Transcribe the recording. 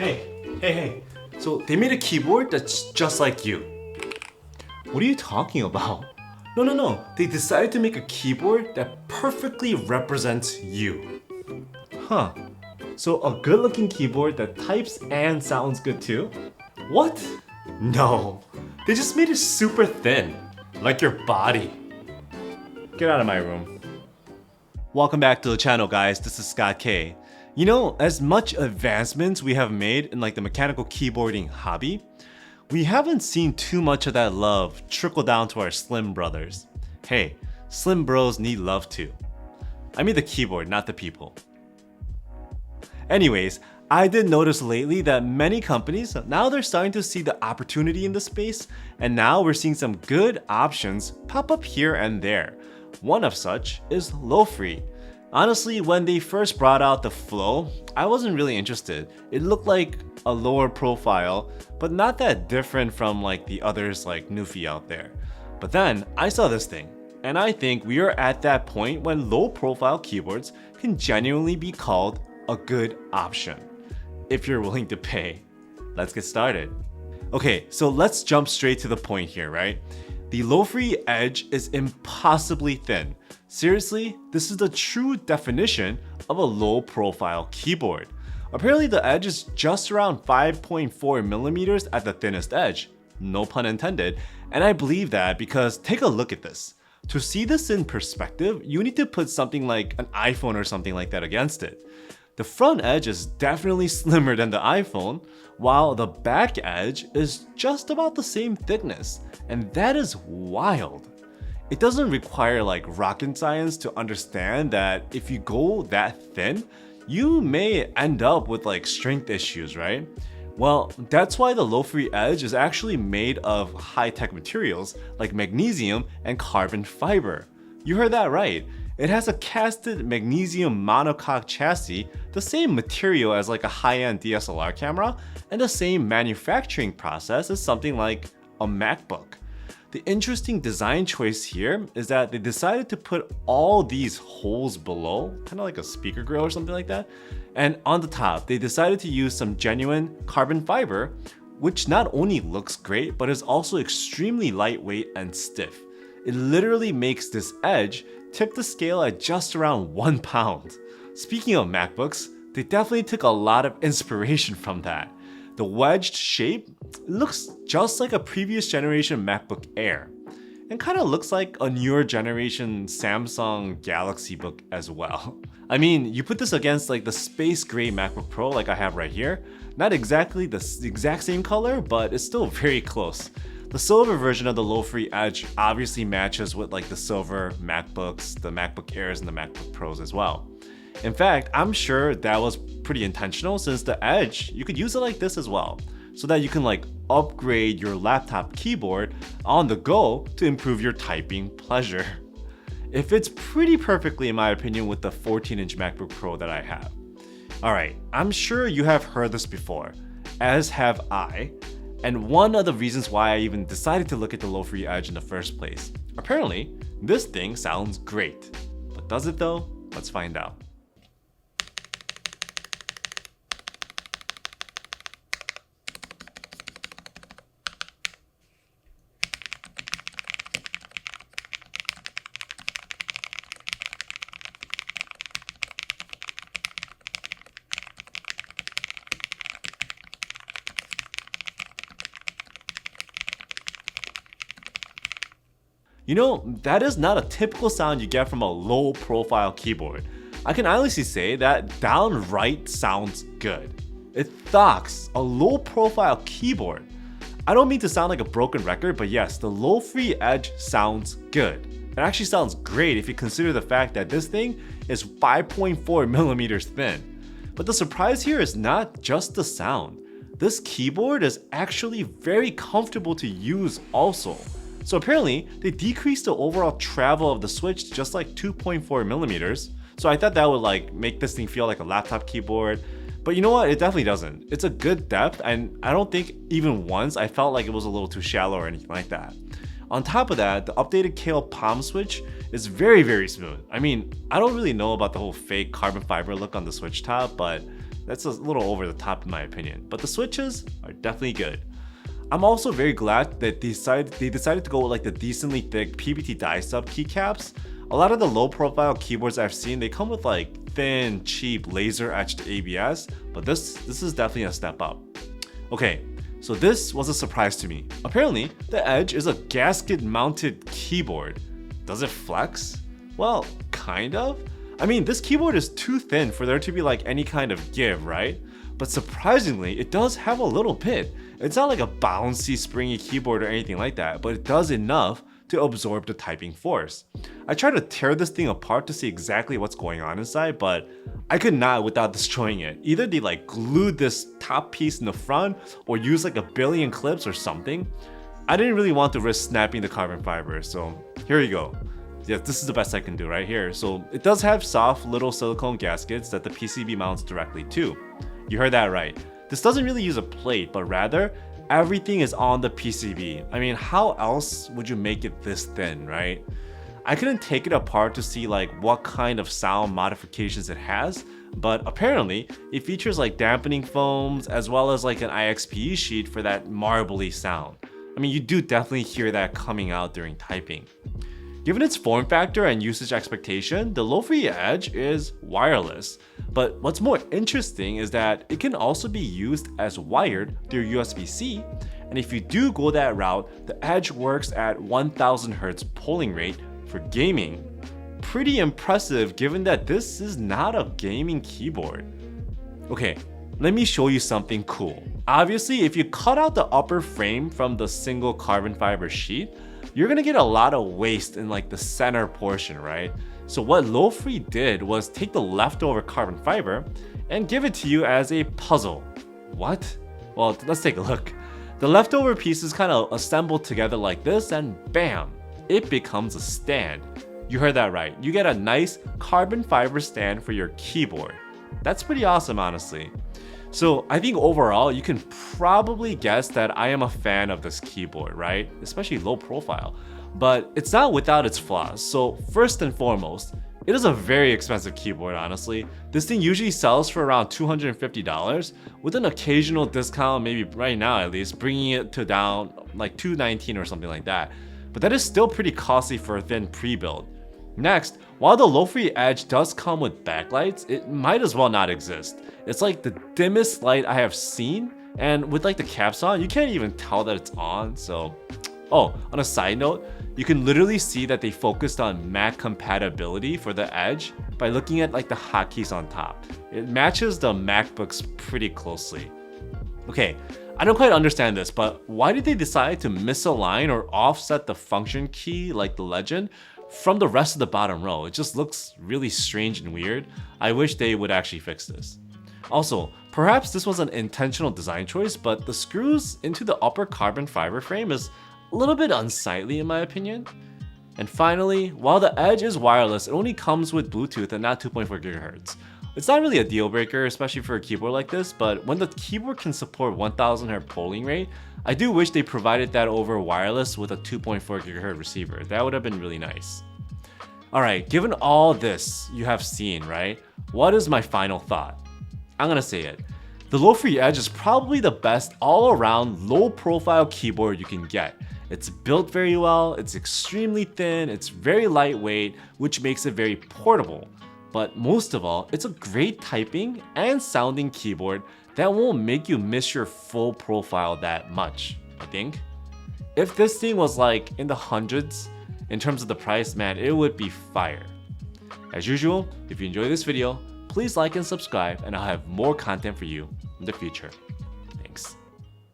Hey. So they made a keyboard that's just like you. What are you talking about? No. They decided to make a keyboard that perfectly represents you. Huh. So a good-looking keyboard that types and sounds good too? What? No. They just made it super thin. Like your body. Get out of my room. Welcome back to the channel, guys. This is Scott K. You know, as much advancements we have made in like the mechanical keyboarding hobby, we haven't seen too much of that love trickle down to our slim brothers. Hey, slim bros need love too. I mean the keyboard, not the people. Anyways, I did notice lately that many companies, now they're starting to see the opportunity in the space, and now we're seeing some good options pop up here and there. One of such is Lofree. Honestly, when they first brought out the Flow, I wasn't really interested. It looked like a lower profile, but not that different from like the others like Newfie out there. But then I saw this thing, and I think we are at that point when low profile keyboards can genuinely be called a good option. If you're willing to pay. Let's get started. Okay, so let's jump straight to the point here, right? The Lofree Edge is impossibly thin. Seriously, this is the true definition of a low profile keyboard. Apparently the edge is just around 5.4 millimeters at the thinnest edge. No pun intended. And I believe that because take a look at this. To see this in perspective, you need to put something like an iPhone or something like that against it. The front edge is definitely slimmer than the iPhone, while the back edge is just about the same thickness, and that is wild. It doesn't require like rocket science to understand that if you go that thin, you may end up with like strength issues, right? Well, that's why the Lofree Edge is actually made of high-tech materials like magnesium and carbon fiber. You heard that right. It has a casted magnesium monocoque chassis, the same material as like a high-end DSLR camera, and the same manufacturing process as something like a MacBook. The interesting design choice here is that they decided to put all these holes below, kind of like a speaker grill or something like that, and on the top, they decided to use some genuine carbon fiber, which not only looks great, but is also extremely lightweight and stiff. It literally makes this edge tip the scale at just around 1 pound. Speaking of MacBooks, they definitely took a lot of inspiration from that. The wedged shape looks just like a previous generation MacBook Air, and kind of looks like a newer generation Samsung Galaxy Book as well. I mean, you put this against like the space gray MacBook Pro like I have right here, not exactly the exact same color, but it's still very close. The silver version of the Lofree Edge obviously matches with like the silver MacBooks, the MacBook Airs, and the MacBook Pros as well. In fact, I'm sure that was pretty intentional since the Edge, you could use it like this as well, so that you can like upgrade your laptop keyboard on the go to improve your typing pleasure. It fits pretty perfectly in my opinion with the 14-inch MacBook Pro that I have. Alright, I'm sure you have heard this before, as have I. And one of the reasons why I even decided to look at the Lofree Edge in the first place. Apparently, this thing sounds great. But does it though? Let's find out. You know, that is not a typical sound you get from a low profile keyboard. I can honestly say that downright sounds good. It thocks, a low profile keyboard. I don't mean to sound like a broken record, but yes, the Lofree Edge sounds good. It actually sounds great if you consider the fact that this thing is 5.4 millimeters thin. But the surprise here is not just the sound. This keyboard is actually very comfortable to use also. So apparently, they decreased the overall travel of the Switch to just like 2.4 millimeters. So I thought that would like make this thing feel like a laptop keyboard. But you know what? It definitely doesn't. It's a good depth, and I don't think even once I felt like it was a little too shallow or anything like that. On top of that, the updated Kale palm switch is very smooth. I mean, I don't really know about the whole fake carbon fiber look on the switch top, but That's a little over the top in my opinion, but the switches are definitely good. I'm also very glad that they decided to go with like the decently thick PBT die stub keycaps. A lot of the low profile keyboards I've seen, they come with like thin, cheap, laser etched ABS, but this is definitely a step up. Okay, so this was a surprise to me. Apparently, the Edge is a gasket mounted keyboard. Does it flex? Well, kind of. I mean, this keyboard is too thin for there to be like any kind of give, right? But surprisingly, it does have a little bit. It's not like a bouncy, springy keyboard or anything like that, but it does enough to absorb the typing force. I tried to tear this thing apart to see exactly what's going on inside, but I could not without destroying it. Either they like glued this top piece in the front or used like a billion clips or something. I didn't really want to risk snapping the carbon fiber, so here you go. Yeah, this is the best I can do right here. So it does have soft little silicone gaskets that the PCB mounts directly to. You heard that right. This doesn't really use a plate, but rather everything is on the PCB. I mean, how else would you make it this thin, right? I couldn't take it apart to see like what kind of sound modifications it has, but apparently it features like dampening foams as well as like an IXPE sheet for that marbly sound. I mean, you do definitely hear that coming out during typing. Given its form factor and usage expectation, the Lofree Edge is wireless. But what's more interesting is that it can also be used as wired through USB-C, and if you do go that route, the Edge works at 1000 Hz polling rate for gaming. Pretty impressive given that this is not a gaming keyboard. Okay, let me show you something cool. Obviously, if you cut out the upper frame from the single carbon fiber sheet, you're gonna get a lot of waste in like the center portion, right? So what Lofree did was take the leftover carbon fiber and give it to you as a puzzle. What? Well, let's take a look. The leftover pieces kind of assembled together like this and bam, it becomes a stand. You heard that right. You get a nice carbon fiber stand for your keyboard. That's pretty awesome, honestly. So I think overall, you can probably guess that I am a fan of this keyboard, right? Especially low profile, but it's not without its flaws. So first and foremost, it is a very expensive keyboard, honestly. This thing usually sells for around $250 with an occasional discount, maybe right now at least, bringing it to down like $219 or something like that. But that is still pretty costly for a thin pre-build. Next, while the Lofree Edge does come with backlights, it might as well not exist. It's like the dimmest light I have seen, and with like the caps on, you can't even tell that it's on, so... Oh, on a side note, you can literally see that they focused on Mac compatibility for the Edge by looking at like the hotkeys on top. It matches the MacBooks pretty closely. Okay, I don't quite understand this, but why did they decide to misalign or offset the function key, like the legend, from the rest of the bottom row? It just looks really strange and weird. I wish they would actually fix this. Also, perhaps this was an intentional design choice, but the screws into the upper carbon fiber frame is a little bit unsightly in my opinion. And finally, while the Edge is wireless, it only comes with Bluetooth and not 2.4 GHz. It's not really a deal breaker, especially for a keyboard like this, but when the keyboard can support 1000 Hz polling rate, I do wish they provided that over wireless with a 2.4 GHz receiver. That would have been really nice. Alright, given all this you have seen, right? What is my final thought? I'm gonna say it. The Lofree Edge is probably the best all-around low-profile keyboard you can get. It's built very well, it's extremely thin, it's very lightweight, which makes it very portable. But most of all, it's a great typing and sounding keyboard that won't make you miss your full profile that much, I think. If this thing was like in the hundreds in terms of the price, man, it would be fire. As usual, if you enjoyed this video, please like and subscribe, and I'll have more content for you in the future.